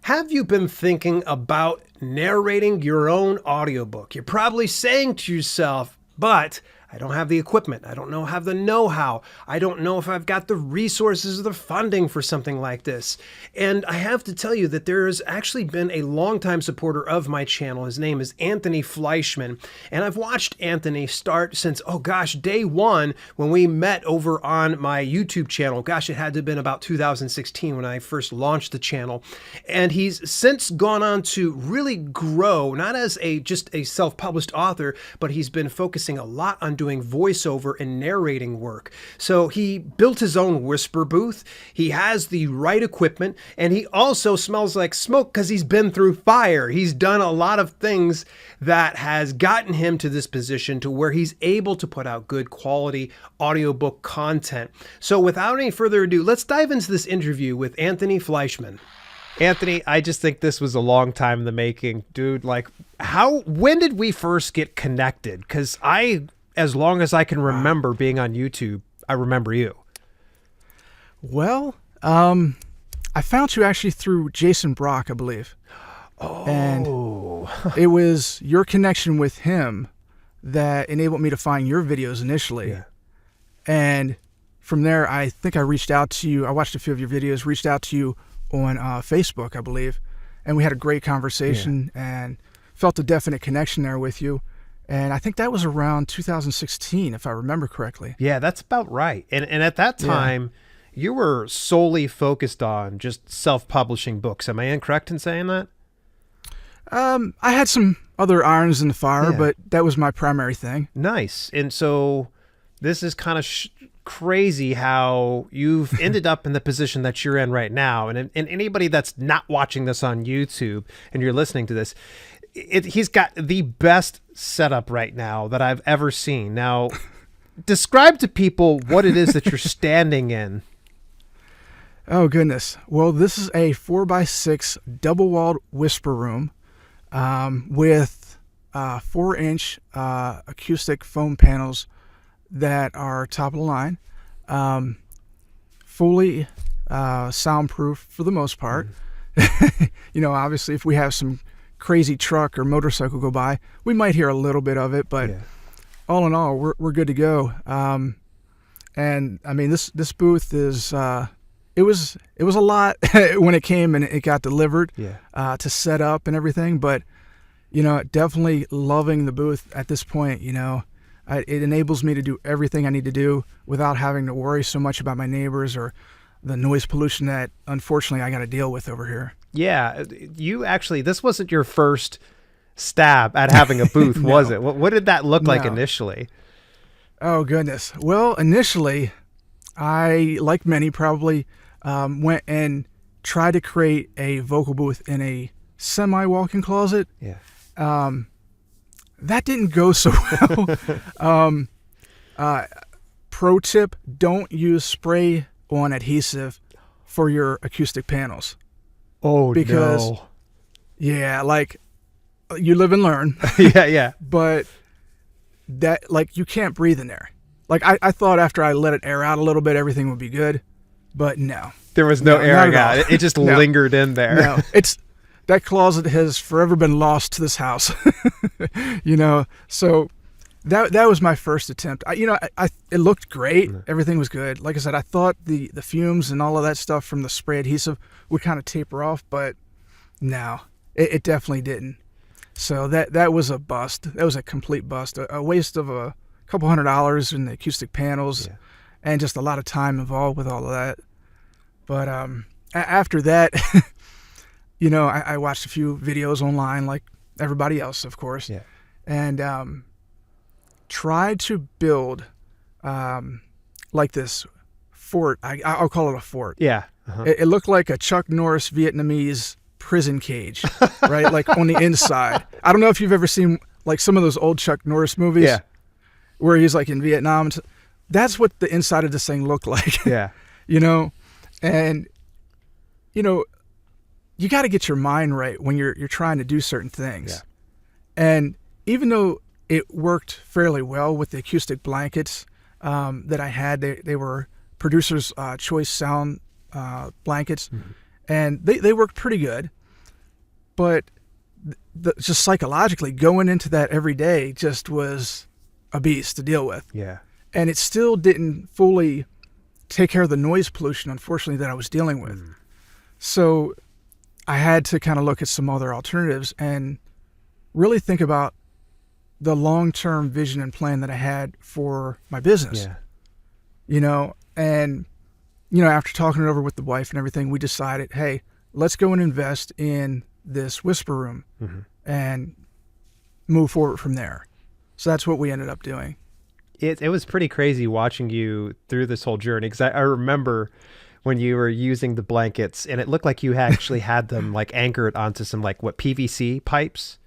Have you been thinking about narrating your own audiobook? You're probably saying to yourself, but I don't have the equipment. I don't have the know-how. I don't know if I've got the resources or the funding for something like this. And I have to tell you that there has actually been a longtime supporter of my channel. His name is Anthony Fleischmann. And I've watched Anthony start since, day one when we met over on my YouTube channel. Gosh, it had to have been about 2016 when I first launched the channel. And he's since gone on to really grow, not as just a self-published author, but he's been focusing a lot on doing voiceover and narrating work. So he built his own whisper booth. He has the right equipment, and he also smells like smoke because he's been through fire. He's done a lot of things that has gotten him to this position to where he's able to put out good quality audiobook content. So without any further ado, let's dive into this interview with Anthony Fleischmann. Anthony, I just think this was a long time in the making, dude. Like, when did we first get connected? Because as long as I can remember being on YouTube, I remember you. Well, I found you actually through Jason Brock, I believe. Oh. And it was your connection with him that enabled me to find your videos initially. Yeah. And from there, I think I reached out to you. I watched a few of your videos, reached out to you on Facebook, I believe. And we had a great conversation and felt a definite connection there with you. And I think that was around 2016, if I remember correctly. Yeah, that's about right. And at that time, you were solely focused on just self-publishing books. Am I incorrect in saying that? I had some other irons in the fire, but that was my primary thing. Nice. And so this is kind of crazy how you've ended up in the position that you're in right now. And anybody that's not watching this on YouTube and you're listening to this, he's got the best setup right now that I've ever seen. Now, describe to people what it is that you're standing in. Oh, goodness. Well, this is a 4x6 double-walled whisper room with 4-inch acoustic foam panels that are top of the line, fully soundproof for the most part. Obviously, if we have some crazy truck or motorcycle go by, we might hear a little bit of it, but all in all, we're good to go. And I mean, this booth is it was a lot when it came and it got delivered to set up and everything, but definitely loving the booth at this point. It enables me to do everything I need to do without having to worry so much about my neighbors or the noise pollution that unfortunately I got to deal with over here. Yeah, this wasn't your first stab at having a booth, No. was it? What did that look like initially? Oh, goodness. Well, initially, I, like many, probably went and tried to create a vocal booth in a semi-walk-in closet. Yeah. That didn't go so well. Pro tip, don't use spray-on adhesive for your acoustic panels. Oh, because, no. Yeah, like, you live and learn. Yeah. But that, like, you can't breathe in there. Like, I thought after I let it air out a little bit, everything would be good. But no. There was no airing out. It just No. lingered in there. No, that closet has forever been lost to this house. So that was my first attempt. It looked great. Everything was good. Like I said, I thought the fumes and all of that stuff from the spray adhesive would kind of taper off, but no, it definitely didn't. So that was a bust. That was a complete bust. A waste of a couple $100 in the acoustic panels and just a lot of time involved with all of that. But after that, I watched a few videos online like everybody else, of course, and tried to build like this fort. I'll call it a fort. Yeah. It looked like a Chuck Norris Vietnamese prison cage, right? Like on the inside. I don't know if you've ever seen like some of those old Chuck Norris movies where he's like in Vietnam. That's what the inside of this thing looked like. Yeah. And you got to get your mind right when you're trying to do certain things. Yeah. And even though it worked fairly well with the acoustic blankets that I had, they were producer's choice sound blankets, and they worked pretty good. but just psychologically going into that every day just was a beast to deal with. Yeah. And it still didn't fully take care of the noise pollution, unfortunately, that I was dealing with. So I had to kind of look at some other alternatives and really think about the long-term vision and plan that I had for my business. Yeah. You know, and, you know, after talking it over with the wife and everything, we decided, hey, let's go and invest in this whisper room and move forward from there. So that's what we ended up doing. It was pretty crazy watching you through this whole journey, because I remember when you were using the blankets, and it looked like you actually had them like anchored onto some like PVC pipes.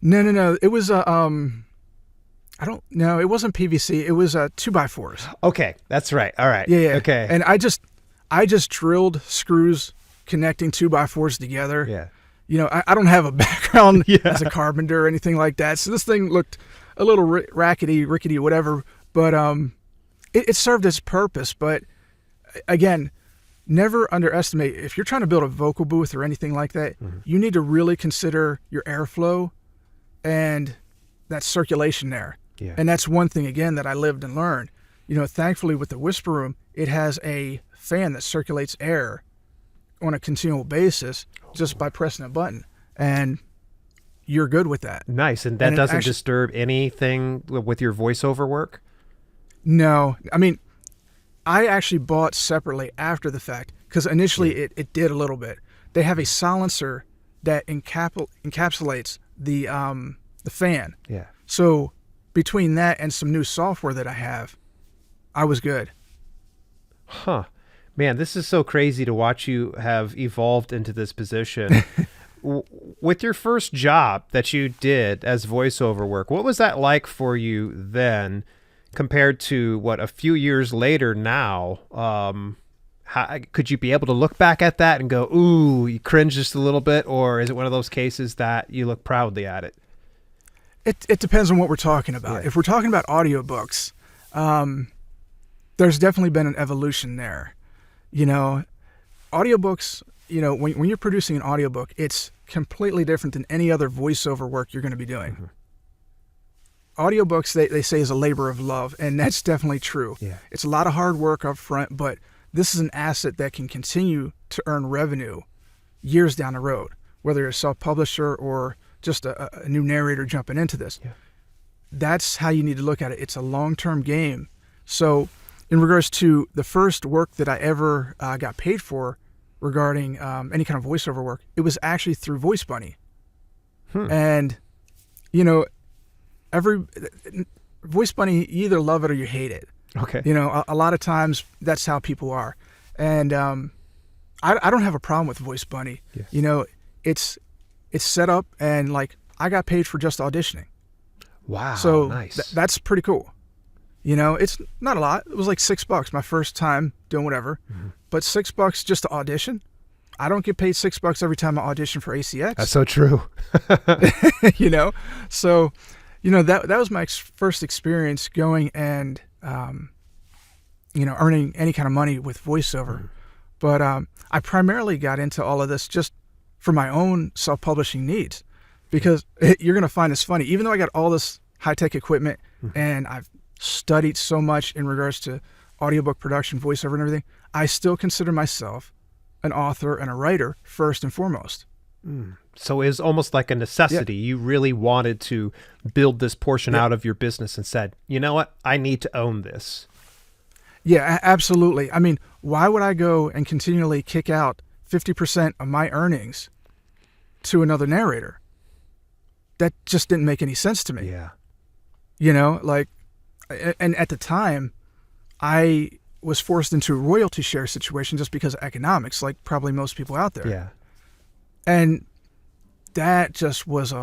No. It was I don't know. It wasn't PVC. It was 2x4s. Okay, that's right. All right. Yeah. Okay. And I just drilled screws connecting 2x4s together. Yeah. You know, I don't have a background Yeah. as a carpenter or anything like that. So this thing looked a little rickety, whatever. But it served its purpose. But again, never underestimate, if you're trying to build a vocal booth or anything like that, you need to really consider your airflow and that circulation there. Yeah. And that's one thing, again, that I lived and learned. You know, thankfully with the whisper room, it has a fan that circulates air on a continual basis just by pressing a button. And you're good with that. Nice. And that it doesn't actually disturb anything with your voiceover work? No. I mean, I actually bought separately after the fact, because initially it did a little bit. They have a silencer that encapsulates the fan. Yeah. So between that and some new software that I have, I was good. Huh. Man, this is so crazy to watch you have evolved into this position. With your first job that you did as voiceover work, what was that like for you then compared to what a few years later now? How, could you be able to look back at that and go, ooh, you cringe just a little bit? Or is it one of those cases that you look proudly at it? It depends on what we're talking about. Yeah. If we're talking about audiobooks, there's definitely been an evolution there. You know, audiobooks, you know, when you're producing an audiobook, it's completely different than any other voiceover work you're going to be doing. Audiobooks, they say, is a labor of love, and that's definitely true. Yeah. It's a lot of hard work up front, but this is an asset that can continue to earn revenue years down the road, whether you're a self-publisher or just a new narrator jumping into this. Yeah. That's how you need to look at it. It's a long-term game. So in regards to the first work that I ever got paid for regarding any kind of voiceover work, it was actually through Voice Bunny. And, you know, Voice Bunny, you either love it or you hate it. Okay. You know, a lot of times that's how people are. And I don't have a problem with Voice Bunny. Yes. You know, it's set up, and like I got paid for just auditioning. Wow. So nice. That's pretty cool. You know, it's not a lot. It was like $6 my first time doing whatever, but $6 just to audition. I don't get paid $6 every time I audition for ACX. That's so true. You know, so, you know, that was my first experience going and, you know, earning any kind of money with voiceover. But I primarily got into all of this just for my own self-publishing needs, because you're going to find this funny. Even though I got all this high-tech equipment and I've studied so much in regards to audiobook production, voiceover and everything, I still consider myself an author and a writer first and foremost. So it was almost like a necessity. You really wanted to build this portion out of your business and said, you know what, I need to own this. Yeah, absolutely. I mean, why would I go and continually kick out 50% of my earnings to another narrator? That just didn't make any sense to me. Yeah. You know, like, and at the time, I was forced into a royalty share situation just because of economics, like probably most people out there. Yeah. And that just was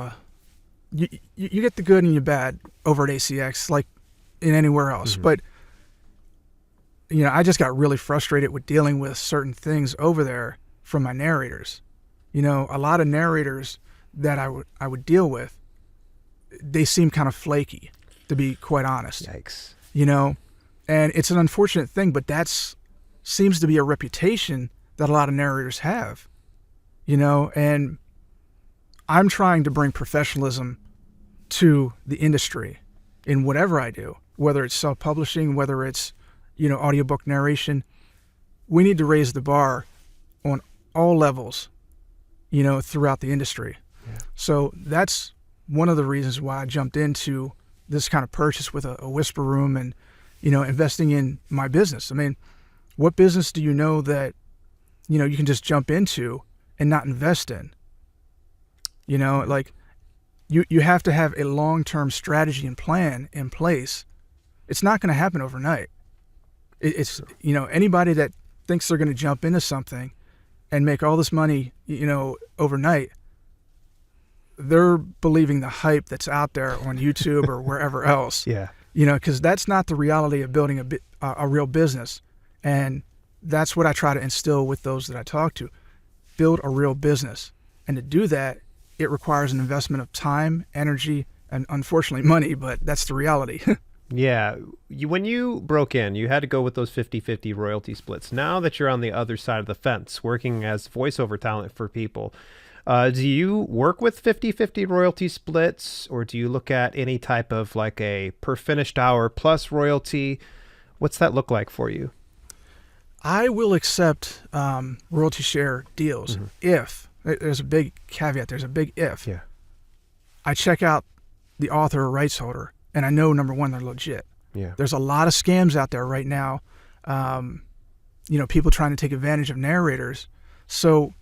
you get the good and the bad over at ACX, like in anywhere else. But, you know, I just got really frustrated with dealing with certain things over there from my narrators. You know, a lot of narrators that I would deal with, they seem kind of flaky, to be quite honest. Yikes. You know, and it's an unfortunate thing, but seems to be a reputation that a lot of narrators have. You know, and I'm trying to bring professionalism to the industry in whatever I do, whether it's self-publishing, whether it's, audiobook narration. We need to raise the bar on all levels, throughout the industry. Yeah. So that's one of the reasons why I jumped into this kind of purchase with a whisper room and, investing in my business. I mean, what business do you know that, you can just jump into and not invest in? Like you have to have a long-term strategy and plan in place. It's not going to happen overnight. It's, anybody that thinks they're going to jump into something and make all this money, overnight, they're believing the hype that's out there on YouTube or wherever else. Yeah. Because that's not the reality of building a real business. And that's what I try to instill with those that I talk to. Build a real business. And to do that, it requires an investment of time, energy, and unfortunately money, but that's the reality. Yeah. When you broke in, you had to go with those 50-50 royalty splits. Now that you're on the other side of the fence, working as voiceover talent for people, do you work with 50-50 royalty splits, or do you look at any type of like a per finished hour plus royalty? What's that look like for you? I will accept royalty share deals if, there's a big caveat, there's a big if. Yeah. I check out the author or rights holder, and I know, number one, they're legit. Yeah. There's a lot of scams out there right now, people trying to take advantage of narrators. So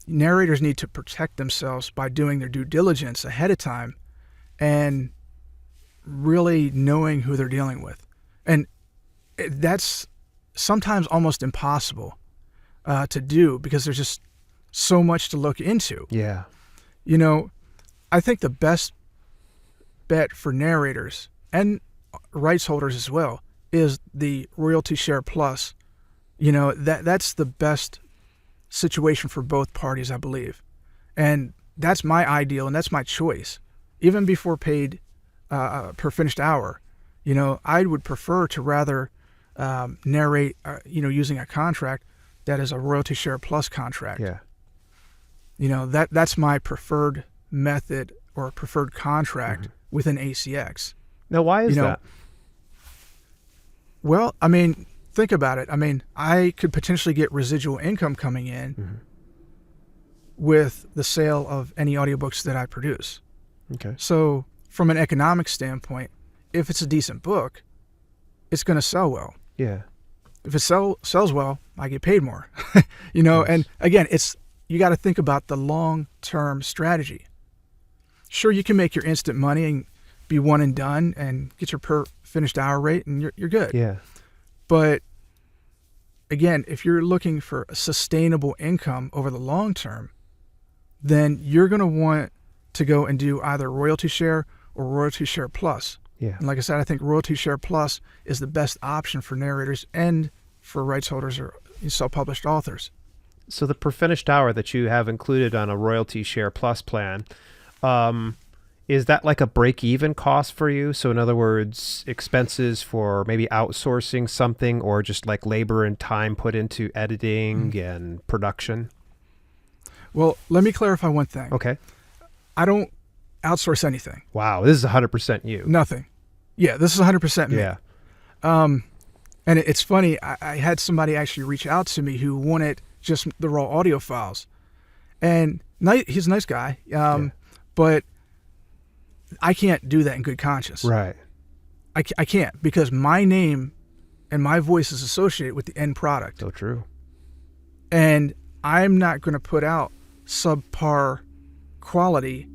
narrators need to protect themselves by doing their due diligence ahead of time and really knowing who they're dealing with. And that's sometimes almost impossible to do because there's just so much to look into. Yeah. I think the best bet for narrators and rights holders as well is the royalty share plus. That's the best situation for both parties, I believe. And that's my ideal and that's my choice. Even before paid per finished hour, I would prefer to rather narrate, using a contract that is a royalty share plus contract. Yeah. That's my preferred method or preferred contract within ACX. Now, why is that? Well, think about it. I could potentially get residual income coming in with the sale of any audiobooks that I produce. Okay. So from an economic standpoint, if it's a decent book, it's going to sell well. Yeah. If it sells well, I get paid more. Yes. And again, you got to think about the long-term strategy. Sure, you can make your instant money and be one and done and get your per finished hour rate and you're good. Yeah. But again, if you're looking for a sustainable income over the long term, then you're going to want to go and do either royalty share or royalty share plus. Yeah. And like I said, I think royalty share plus is the best option for narrators and for rights holders or self-published authors. So the per finished hour that you have included on a royalty share plus plan, is that like a break-even cost for you? So in other words, expenses for maybe outsourcing something or just like labor and time put into editing and production? Well, let me clarify one thing. Okay. I don't outsource anything. Wow. This is 100% you. Nothing. Yeah, this is 100% me. Yeah. And it's funny, I had somebody actually reach out to me who wanted just the raw audio files. And he's a nice guy, but I can't do that in good conscience. Right. I can't, because my name and my voice is associated with the end product. So true. And I'm not going to put out subpar quality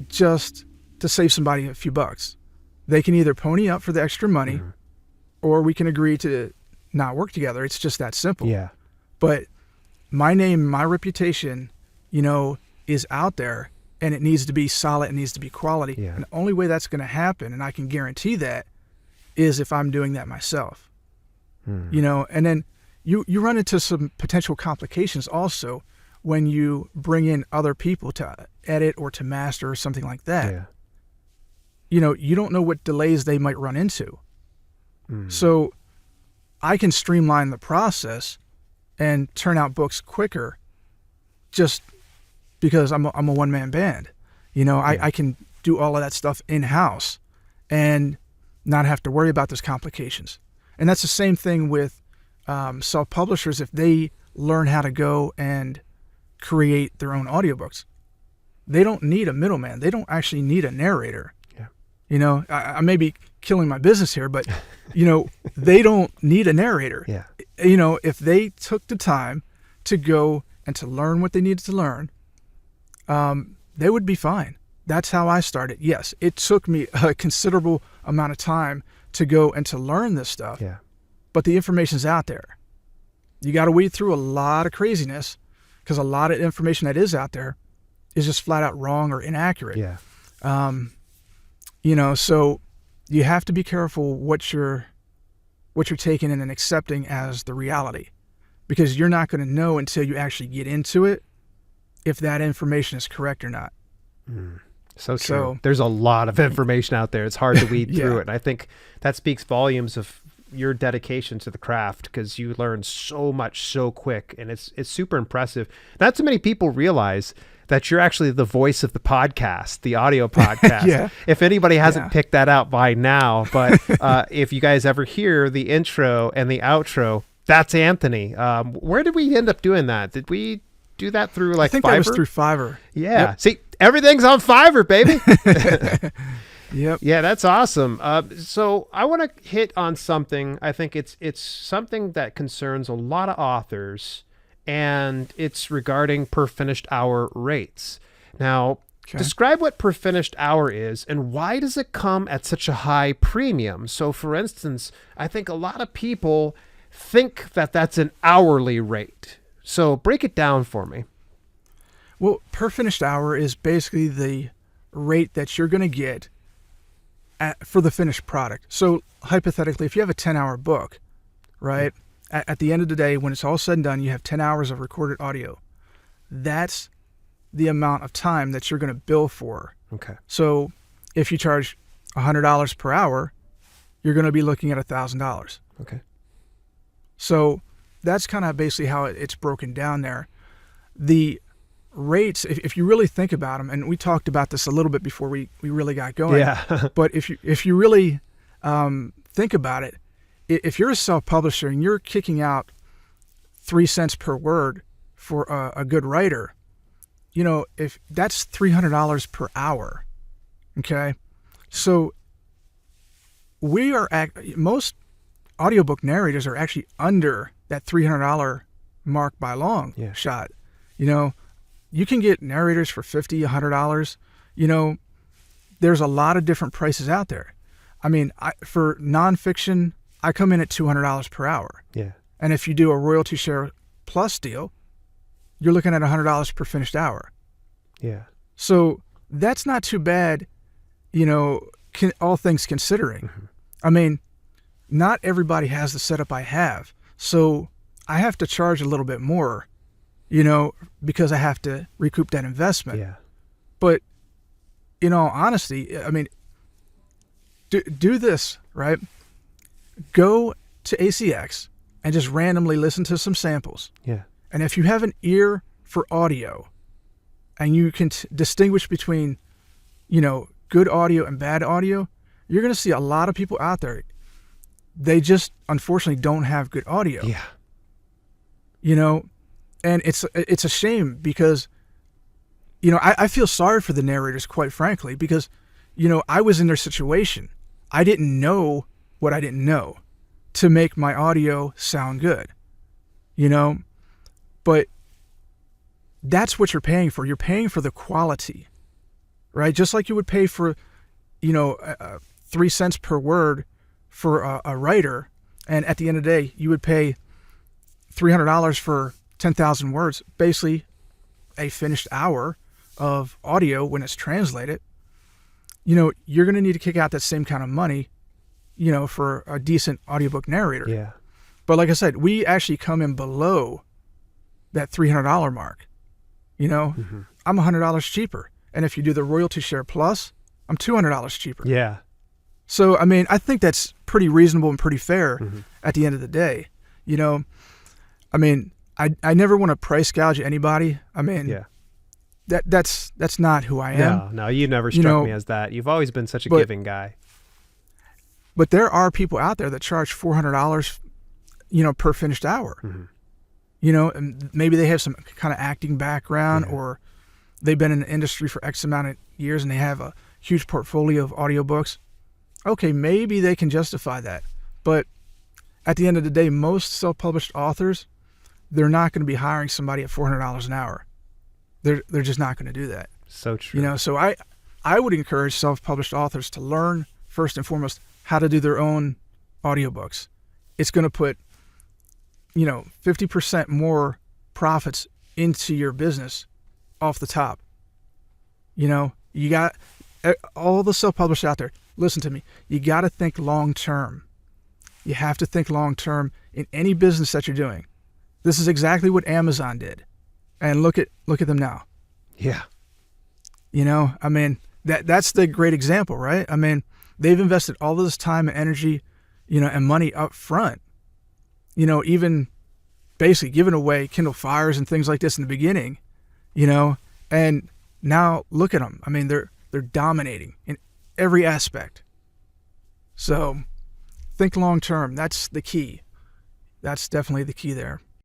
just to save somebody a few bucks. They can either pony up for the extra money or we can agree to not work together. It's just that simple. Yeah. But my name, my reputation, is out there, and it needs to be solid. It needs to be quality. Yeah. And the only way that's going to happen, and I can guarantee that, is if I'm doing that myself. And then you run into some potential complications also when you bring in other people to edit or to master or something like that. Yeah. You don't know what delays they might run into. So I can streamline the process and turn out books quicker just because I'm a one-man band. I can do all of that stuff in-house and not have to worry about those complications. And that's the same thing with self-publishers. If they learn how to go and create their own audiobooks, they don't need a middleman. They don't actually need a narrator. Yeah. I may be killing my business here, but, they don't need a narrator. Yeah. If they took the time to go and to learn what they needed to learn, they would be fine. That's how I started. Yes, it took me a considerable amount of time to go and to learn this stuff. Yeah. But the information's out there. You got to weed through a lot of craziness because a lot of information that is out there is just flat out wrong or inaccurate. Yeah. So you have to be careful what you're taking in and accepting as the reality, because you're not going to know until you actually get into it if that information is correct or not. So true. There's a lot of information out there. It's hard to weed through Yeah. it. And I think that speaks volumes of your dedication to the craft, because you learn so much so quick, and it's super impressive. Not so many people realize that you're actually the voice of the podcast, the audio podcast. Yeah. If anybody hasn't picked that out by now, but if you guys ever hear the intro and the outro, that's Anthony. Where did we end up doing that? Did we do that through like Fiverr? I think that was through Fiverr. Yeah. Yep. See, everything's on Fiverr, baby. Yep. Yeah, that's awesome. So I want to hit on something. I think it's something that concerns a lot of authors, and it's regarding per finished hour rates. Now, describe what per finished hour is, and why does it come at such a high premium? So, for instance, I think a lot of people think that that's an hourly rate. So break it down for me. Well, per finished hour is basically the rate that you're going to get for the finished product. So hypothetically, if you have a 10-hour book, right, at the end of the day, when it's all said and done, you have 10 hours of recorded audio. That's the amount of time that you're going to bill for. Okay. So if you charge $100 per hour, you're going to be looking at $1,000. Okay. So that's kind of basically how it's broken down there. The rates, if you really think about them, and we talked about this a little bit before we really got going. Yeah. But if you really think about it, if you're a self-publisher and you're kicking out 3 cents per word for a good writer, if that's $300 per hour, okay? So most audiobook narrators are actually under that $300 mark by a long shot. You can get narrators for $50, $100. There's a lot of different prices out there. I mean, for nonfiction, I come in at $200 per hour. Yeah. And if you do a royalty share plus deal, you're looking at $100 per finished hour. Yeah. So that's not too bad, all things considering. Mm-hmm. I mean, not everybody has the setup I have. So I have to charge a little bit more, because I have to recoup that investment. Yeah. But in all honesty, I mean, do this, right? Go to ACX and just randomly listen to some samples. Yeah. And if you have an ear for audio and you can distinguish between, good audio and bad audio, you're going to see a lot of people out there. They just, unfortunately, don't have good audio. Yeah. And it's a shame because, I feel sorry for the narrators, quite frankly, because, I was in their situation. I didn't know what I didn't know to make my audio sound good, but that's what you're paying for. You're paying for the quality, right? Just like you would pay for, 3 cents per word for a writer. And at the end of the day, you would pay $300 for 10,000 words, basically a finished hour of audio when it's translated. You're going to need to kick out that same kind of money, for a decent audiobook narrator. Yeah. But like I said, we actually come in below that $300 mark. Mm-hmm. I'm $100 cheaper. And if you do the royalty share plus, I'm $200 cheaper. Yeah. So, I mean, I think that's pretty reasonable and pretty fair at the end of the day. I mean, I never want to price gouge anybody. I mean, that's not who I am. No, you never You struck know, me as that. You've always been such a but- giving guy. But there are people out there that charge $400, per finished hour. Mm-hmm. And maybe they have some kind of acting background, Yeah. or they've been in the industry for X amount of years and they have a huge portfolio of audiobooks. Okay, maybe they can justify that. But at the end of the day, most self-published authors, they're not going to be hiring somebody at $400 an hour. They're just not going to do that. So true. So I would encourage self-published authors to learn, first and foremost, how to do their own audiobooks. It's going to put 50% more profits into your business off the top. You got all the self-published out there. Listen to me. You got to think long-term. You have to think long-term in any business that you're doing. This is exactly what Amazon did. And look at them now. Yeah. That's the great example, right? They've invested all this time and energy, and money up front. Even basically giving away Kindle Fires and things like this in the beginning, and now look at them. They're dominating in every aspect. So think long term. That's the key. That's definitely the key there.